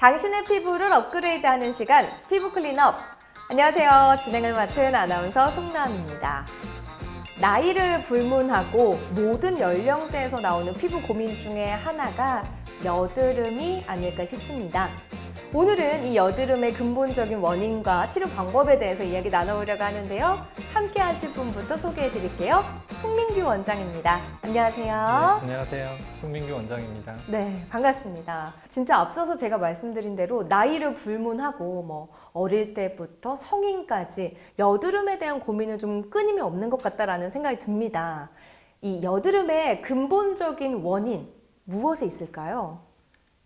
당신의 피부를 업그레이드하는 시간, 피부 클린업. 안녕하세요. 진행을 맡은 아나운서 송나은입니다. 나이를 불문하고 모든 연령대에서 나오는 피부 고민 중에 하나가 여드름이 아닐까 싶습니다. 오늘은 이 여드름의 근본적인 원인과 치료 방법에 대해서 이야기 나눠보려고 하는데요. 함께 하실 분부터 소개해 드릴게요. 송민규 원장입니다. 안녕하세요. 네, 안녕하세요. 송민규 원장입니다. 네, 반갑습니다. 진짜 앞서서 제가 말씀드린 대로 나이를 불문하고 어릴 때부터 성인까지 여드름에 대한 고민은 좀 끊임이 없는 것 같다라는 생각이 듭니다. 이 여드름의 근본적인 원인, 무엇에 있을까요?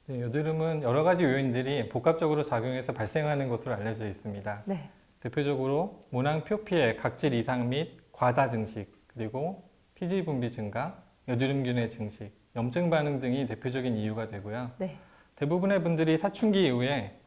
네, 여드름은 여러 가지 요인들이 복합적으로 작용해서 발생하는 것으로 알려져 있습니다. 네. 대표적으로 모낭 표피의 각질 이상 및 과다 증식, 그리고 피지 분비 증가, 여드름균의 증식, 염증 반응 등이 대표적인 이유가 되고요. 네. 대부분의 분들이 사춘기 이후에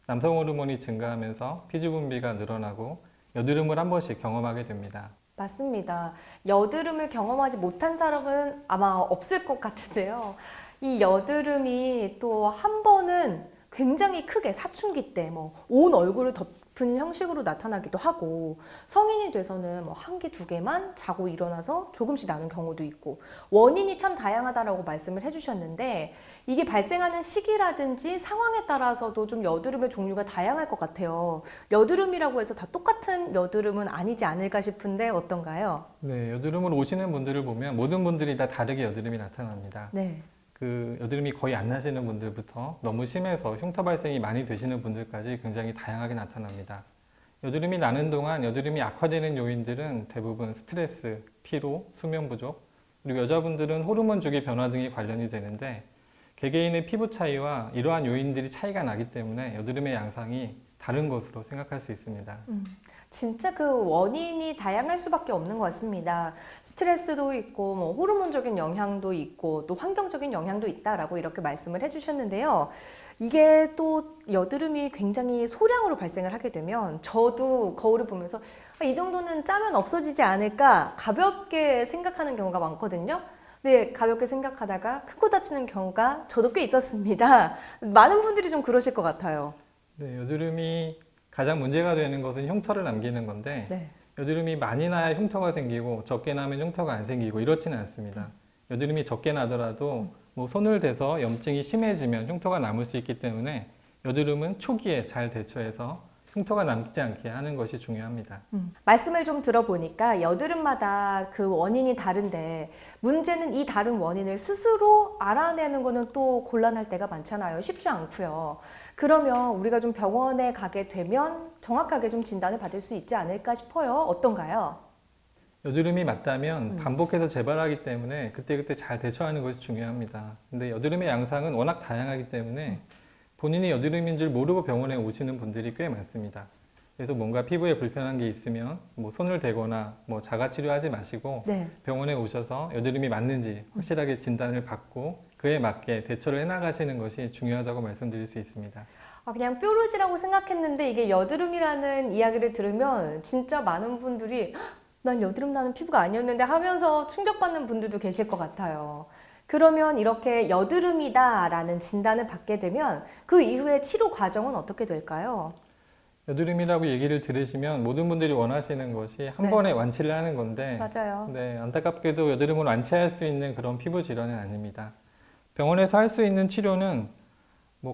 남성 호르몬이 증가하면서 피지 분비가 늘어나고 여드름을 한 번씩 경험하게 됩니다. 맞습니다. 여드름을 경험하지 못한 사람은 아마 없을 것 같은데요. 이 여드름이 또 한 번은 굉장히 크게 사춘기 때 온 얼굴을 덮은 형식으로 나타나기도 하고, 성인이 돼서는 한 개, 두 개만 자고 일어나서 조금씩 나는 경우도 있고, 원인이 참 다양하다라고 말씀을 해주셨는데, 이게 발생하는 시기라든지 상황에 따라서도 좀 여드름의 종류가 다양할 것 같아요. 여드름이라고 해서 다 똑같은 여드름은 아니지 않을까 싶은데 어떤가요? 네, 여드름을 오시는 분들을 보면 모든 분들이 다 다르게 여드름이 나타납니다. 네. 그 여드름이 거의 안 나시는 분들부터 너무 심해서 흉터 발생이 많이 되시는 분들까지 굉장히 다양하게 나타납니다. 여드름이 나는 동안 여드름이 악화되는 요인들은 대부분 스트레스, 피로, 수면 부족, 그리고 여자분들은 호르몬 주기 변화 등이 관련이 되는데, 개개인의 피부 차이와 이러한 요인들이 차이가 나기 때문에 여드름의 양상이 다른 것으로 생각할 수 있습니다. 진짜 그 원인이 다양할 수밖에 없는 것 같습니다. 스트레스도 있고 호르몬적인 영향도 있고 또 환경적인 영향도 있다라고 이렇게 말씀을 해주셨는데요. 이게 또 여드름이 굉장히 소량으로 발생을 하게 되면 저도 거울을 보면서 이 정도는 짜면 없어지지 않을까 가볍게 생각하는 경우가 많거든요. 네, 가볍게 생각하다가 크고 다치는 경우가 저도 꽤 있었습니다. 많은 분들이 좀 그러실 것 같아요. 네, 여드름이 가장 문제가 되는 것은 흉터를 남기는 건데, 네. 여드름이 많이 나야 흉터가 생기고 적게 나면 흉터가 안 생기고 이렇지는 않습니다. 여드름이 적게 나더라도 손을 대서 염증이 심해지면 흉터가 남을 수 있기 때문에 여드름은 초기에 잘 대처해서 흉터가 남지 않게 하는 것이 중요합니다. 말씀을 좀 들어보니까 여드름마다 그 원인이 다른데, 문제는 이 다른 원인을 스스로 알아내는 거는 또 곤란할 때가 많잖아요. 쉽지 않고요. 그러면 우리가 좀 병원에 가게 되면 정확하게 좀 진단을 받을 수 있지 않을까 싶어요. 어떤가요? 여드름이 맞다면 반복해서 재발하기 때문에 그때그때 잘 대처하는 것이 중요합니다. 근데 여드름의 양상은 워낙 다양하기 때문에 본인이 여드름인 줄 모르고 병원에 오시는 분들이 꽤 많습니다. 그래서 뭔가 피부에 불편한 게 있으면 손을 대거나 자가 치료하지 마시고 네. 병원에 오셔서 여드름이 맞는지 확실하게 진단을 받고 그에 맞게 대처를 해나가시는 것이 중요하다고 말씀드릴 수 있습니다. 그냥 뾰루지라고 생각했는데 이게 여드름이라는 이야기를 들으면 진짜 많은 분들이 "헉, 난 여드름 나는 피부가 아니었는데" 하면서 충격받는 분들도 계실 것 같아요. 그러면 이렇게 여드름이다라는 진단을 받게 되면 그 이후에 치료 과정은 어떻게 될까요? 여드름이라고 얘기를 들으시면 모든 분들이 원하시는 것이 한 네. 번에 완치를 하는 건데, 맞아요. 네, 안타깝게도 여드름을 완치할 수 있는 그런 피부 질환은 아닙니다. 병원에서 할 수 있는 치료는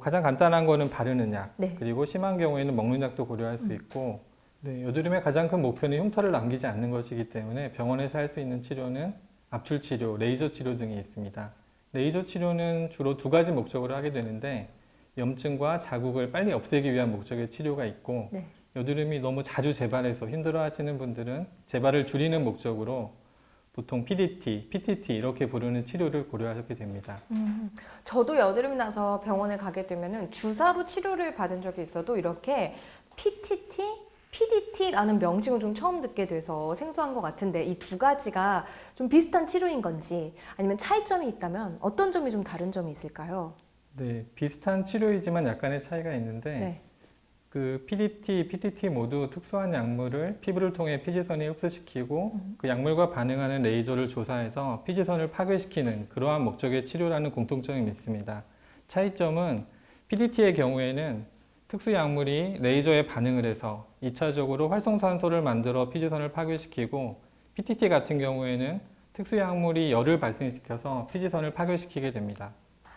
가장 간단한 거는 바르는 약, 네. 그리고 심한 경우에는 먹는 약도 고려할 수 있고, 네, 여드름의 가장 큰 목표는 흉터를 남기지 않는 것이기 때문에 병원에서 할 수 있는 치료는 압출 치료, 레이저 치료 등이 있습니다. 레이저 치료는 주로 두 가지 목적으로 하게 되는데, 염증과 자국을 빨리 없애기 위한 목적의 치료가 있고, 네. 여드름이 너무 자주 재발해서 힘들어하시는 분들은 재발을 줄이는 목적으로 보통 PDT, PTT 이렇게 부르는 치료를 고려하게 됩니다. 저도 여드름이 나서 병원에 가게 되면은 주사로 치료를 받은 적이 있어도 이렇게 PTT, PDT라는 명칭을 좀 처음 듣게 돼서 생소한 것 같은데, 이 두 가지가 좀 비슷한 치료인 건지 아니면 차이점이 있다면 어떤 점이 좀 다른 점이 있을까요? 네, 비슷한 치료이지만 약간의 차이가 있는데, 네. 그 PDT, PTT 모두 특수한 약물을 피부를 통해 피지선에 흡수시키고 그 약물과 반응하는 레이저를 조사해서 피지선을 파괴시키는 그러한 목적의 치료라는 공통점이 있습니다. 차이점은 PDT의 경우에는 특수 약물이 레이저에 반응을 해서 2차적으로 활성산소를 만들어 피지선을 파괴시키고, PTT 같은 경우에는 특수 약물이 열을 발생시켜서 피지선을 파괴시키게 됩니다.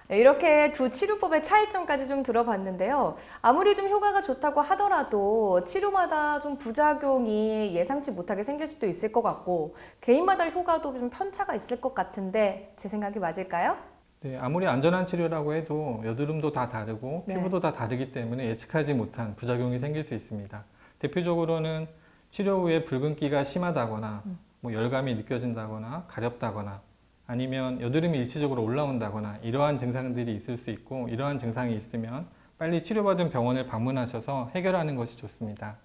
네, 이렇게 두 치료법의 차이점까지 좀 들어봤는데요. 아무리 좀 효과가 좋다고 하더라도 치료마다 좀 부작용이 예상치 못하게 생길 수도 있을 것 같고, 개인마다 효과도 좀 편차가 있을 것 같은데 제 생각이 맞을까요? 네, 아무리 안전한 치료라고 해도 여드름도 다 다르고 네. 피부도 다 다르기 때문에 예측하지 못한 부작용이 생길 수 있습니다. 대표적으로는 치료 후에 붉은기가 심하다거나 뭐 열감이 느껴진다거나 가렵다거나, 아니면 여드름이 일시적으로 올라온다거나, 이러한 증상들이 있을 수 있고, 이러한 증상이 있으면 빨리 치료받은 병원을 방문하셔서 해결하는 것이 좋습니다.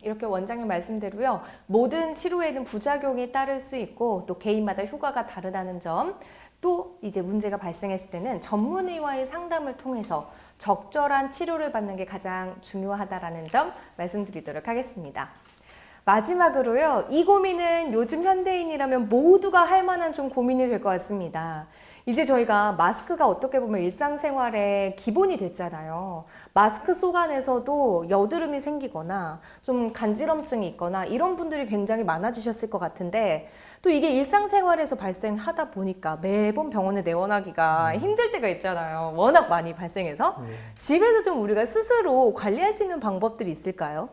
이렇게 원장님 말씀대로요. 모든 치료에는 부작용이 따를 수 있고 또 개인마다 효과가 다르다는 점, 또 이제 문제가 발생했을 때는 전문의와의 상담을 통해서 적절한 치료를 받는 게 가장 중요하다라는 점 말씀드리도록 하겠습니다. 마지막으로요. 이 고민은 요즘 현대인이라면 모두가 할 만한 좀 고민이 될 것 같습니다. 이제 저희가 마스크가 어떻게 보면 일상생활의 기본이 됐잖아요. 마스크 속 안에서도 여드름이 생기거나 좀 간지럼증이 있거나 이런 분들이 굉장히 많아지셨을 것 같은데, 또 이게 일상생활에서 발생하다 보니까 매번 병원에 내원하기가 힘들 때가 있잖아요. 워낙 많이 발생해서. 집에서 좀 우리가 스스로 관리할 수 있는 방법들이 있을까요?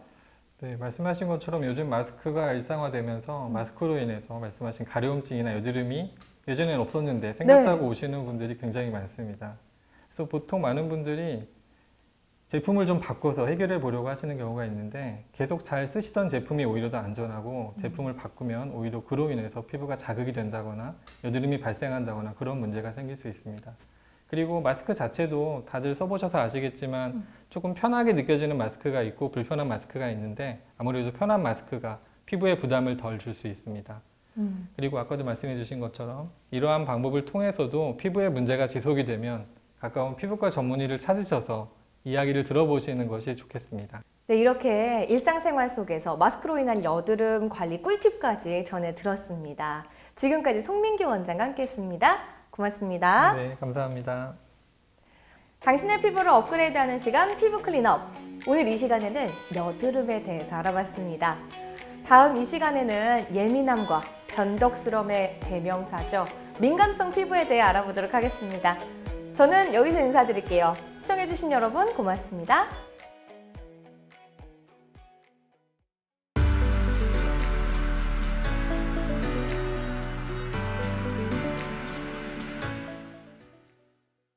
네, 말씀하신 것처럼 요즘 마스크가 일상화되면서 마스크로 인해서 말씀하신 가려움증이나 여드름이 예전에는 없었는데 생겼다고 오시는 분들이 굉장히 많습니다. 그래서 보통 많은 분들이 제품을 좀 바꿔서 해결해 보려고 하시는 경우가 있는데, 계속 잘 쓰시던 제품이 오히려 더 안전하고 제품을 바꾸면 오히려 그로 인해서 피부가 자극이 된다거나 여드름이 발생한다거나 그런 문제가 생길 수 있습니다. 그리고 마스크 자체도 다들 써보셔서 아시겠지만 조금 편하게 느껴지는 마스크가 있고 불편한 마스크가 있는데, 아무래도 편한 마스크가 피부에 부담을 덜 줄 수 있습니다. 그리고 아까도 말씀해 주신 것처럼 이러한 방법을 통해서도 피부에 문제가 지속이 되면 가까운 피부과 전문의를 찾으셔서 이야기를 들어보시는 것이 좋겠습니다. 네, 이렇게 일상생활 속에서 마스크로 인한 여드름 관리 꿀팁까지 전해 들었습니다. 지금까지 송민규 원장과 함께했습니다. 고맙습니다. 네, 감사합니다. 당신의 피부를 업그레이드하는 시간 피부 클린업. 오늘 이 시간에는 여드름에 대해서 알아봤습니다. 다음 이 시간에는 예민함과 변덕스러움의 대명사죠. 민감성 피부에 대해 알아보도록 하겠습니다. 저는 여기서 인사드릴게요. 시청해주신 여러분 고맙습니다.